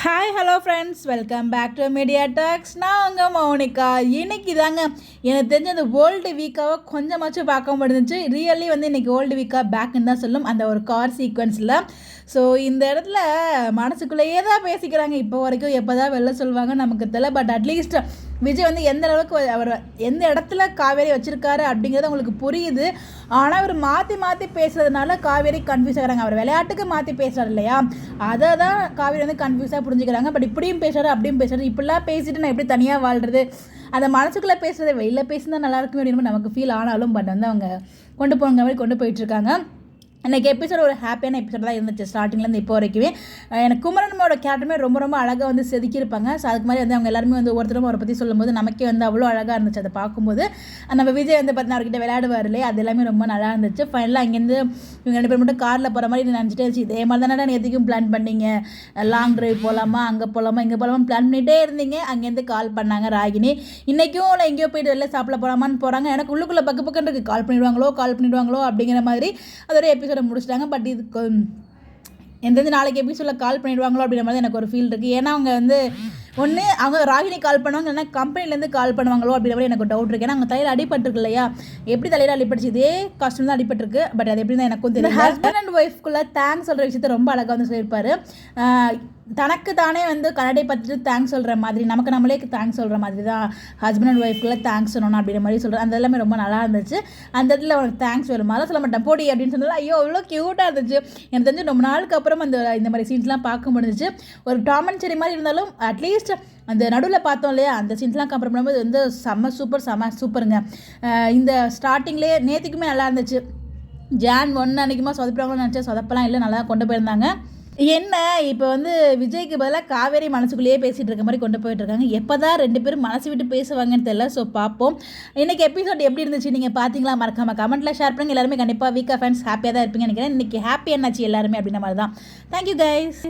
Hi hello friends, welcome back to Media Talks. நான் உங்கள் மௌனிகா. இன்னைக்கு தாங்க எனக்கு தெரிஞ்ச அந்த வேர்ல்டு வீக்காக கொஞ்சமாச்சும் பார்க்க முடிஞ்சிச்சு. ரியலி வந்து இன்றைக்கி வேர்ல்டு வீக்காக பேக்குன்னு தான் சொல்லும் அந்த ஒரு கார் சீக்வன்ஸில். ஸோ இந்த இடத்துல மனசுக்குள்ளேயே தான் பேசிக்கிறாங்க இப்போ வரைக்கும். எப்போ தான் வெளில சொல்லுவாங்க நமக்கு தெரியல. பட் அட்லீஸ்ட் விஜய் வந்து எந்த அளவுக்கு அவர் எந்த இடத்துல காவேரி வச்சுருக்காரு அப்படிங்கிறது உங்களுக்கு புரியுது. ஆனால் அவர் மாற்றி மாற்றி பேசுகிறதுனால காவேரி கன்ஃபியூஸ் ஆகிறாங்க. அவர் விளையாட்டுக்கு மாற்றி பேசுகிறார் இல்லையா, அதை தான் காவேரி வந்து கன்ஃபியூஸாக புரிஞ்சுக்கிறாங்க. பட் இப்படியும் பேசுகிறாரு அப்படியும் பேசுகிறாரு. இப்படிலாம் பேசிட்டு நான் எப்படி தனியாக வாழ்கிறது, அந்த மனசுக்குள்ளே பேசுகிறத வெளியில் பேசினா நல்லா இருக்குமே அப்படின்னு நமக்கு ஃபீல் ஆனாலும் பட் வந்து அவங்க கொண்டு போகிற மாதிரி கொண்டு போயிட்டுருக்காங்க. இன்றைக்கி எபிசோட் ஒரு ஹாப்பியான எபிசோட் தான் இருந்துச்சு ஸ்டார்டிங்லேருந்து இப்போ வரைக்குமே. எனக்கு குமரனோட கேரக்டருமே ரொம்ப ரொம்ப அழகாக வந்து செதுக்கியிருப்பாங்க. ஸோ அதுக்கு மாதிரி வந்து அவங்க எல்லாருமே வந்து ஒவ்வொருத்தரும் அவரை பற்றி சொல்லும்போது நமக்கே வந்து அவ்வளோ அழகாக இருந்துச்சு. அதை பார்க்கும்போது நம்ம விஜய் வந்து பார்த்தீங்கன்னா அவர்கிட்ட விளையாடுவார் இல்லையா, அது எல்லாமே ரொம்ப நல்லா இருந்துச்சு. ஃபைனலாக அங்கேருந்து இவங்க 2 பேர் மட்டும் காரில் போகிற மாதிரி நினச்சிட்டே இருந்துச்சு. இதே மாதிரி தானே எதுக்கும் பிளான் பண்ணீங்க, லாங் ட்ரைவ் போகலாமா, அங்கே போகலாமா, இங்கே போகலாமா பிளான் பண்ணிகிட்டே இருந்தீங்க. அங்கேருந்து கால் பண்ணாங்க ராகினி. இன்றைக்கும் நான் எங்கேயோ போய்ட்டு வெளில சாப்பிட போகலாமான்னு போகிறாங்க. எனக்கு உள்ளுக்குள்ளே பக்கம் இருக்குது, கால் பண்ணிடுவாங்களோ அப்படிங்கிற மாதிரி அதோட எபிசோட முடிச்சிட்டாங்க. பட் இதுக்கு எந்த நாளைக்கு எபிசோடில் கால் பண்ணிடுவாங்களோ அப்படின்ற மாதிரி எனக்கு ஒரு ஃபீல் இருக்குது. ஏன்னா அவங்க வந்து ஒன்று அவங்க ராகினி கால் பண்ணுவாங்க, இல்லைன்னா கம்பெனிலேருந்து கால் பண்ணுவாங்களோ அப்படின்ற மாதிரி எனக்கு டவுட் இருக்குது. ஏன்னா அவங்க தலையில் அடிபட்டுருக்கு இல்லையா, எப்படி தலையில் அடிபட்டுச்சு, இதே காஸ்ட்யூம் தான் அடிபட்டுருக்கு. பட் அது எப்படி தான் எனக்கும் தெரியும். ஹஸ்பண்ட் அண்ட் ஒய்ஃப்குள்ளே தேங்க்ஸ் சொல்கிற விஷயத்த ரொம்ப அழகாக வந்து சொல்லியிருப்பாரு. தனக்கு தானே வந்து கன்னடை பார்த்துட்டு தேங்க்ஸ் சொல்கிற மாதிரி, நமக்கு நம்மளே தேங்க்ஸ் சொல்கிற மாதிரி தான் ஹஸ்பண்ட் அண்ட் ஒய்ஃப்குள்ளே தேங்க்ஸ் சொல்லணும் அப்படின்ற மாதிரி சொல்கிறேன். அந்த எல்லாமே ரொம்ப நல்லா இருந்துச்சு. அந்த இடத்துல உனக்கு தேங்க்ஸ் வேணுமா, அதை சொல்ல மாட்டேன் போடி அப்படின்னு சொன்னாலும் ஐயோ அவ்வளோ க்யூட்டாக இருந்துச்சு. எனக்கு தெரிஞ்சு ரொம்ப நாளுக்கு அப்புறம் இந்த மாதிரி சீன்ஸ்லாம் பார்க்க முடிஞ்சிச்சு. ஒரு டாம் அண்ட் ஜெர்ரி மாதிரி இருந்தாலும் அட்லீஸ்ட் அந்த நடுவில் பார்த்தோம் இல்லையா, அந்த சீன்ஸ்லாம் கம்பேர் பண்ணும்போது வந்து செம்ம சூப்பருங்க. இந்த ஸ்டார்டிங்லேயே நேற்றுக்குமே நல்லா இருந்துச்சு. ஜான் 1 அன்றைக்குமா சொதப்பிடுவாங்கன்னு நினச்சா சொதப்பெல்லாம் இல்லை, நல்லா கொண்டு போயிருந்தாங்க. என்ன இப்போ வந்து விஜய்க்கு பதிலாக காவேரி மனசுக்குள்ளேயே பேசிகிட்டு இருக்க மாதிரி கொண்டு போயிட்டுருக்காங்க. எப்போ தான் 2 பேரும் மனசு விட்டு பேசுவாங்கன்னு தெரியல. ஸோ பார்ப்போம். இன்றைக்கி எபிசோட் எப்படி இருந்துச்சு நீங்கள் பார்த்தீங்களா, மறக்காமல் கமெண்ட்டில் ஷேர் பண்ணுங்கள். எல்லாருமே கண்டிப்பாக வீக்கா ஃபேன்ஸ் ஹாப்பியாக தான் இருப்பீங்கன்னு நினைக்கிறேன். இன்றைக்கி ஹாப்பி என்னாச்சு எல்லாருமே அப்படின்ற மாதிரி தான். Thank you guys.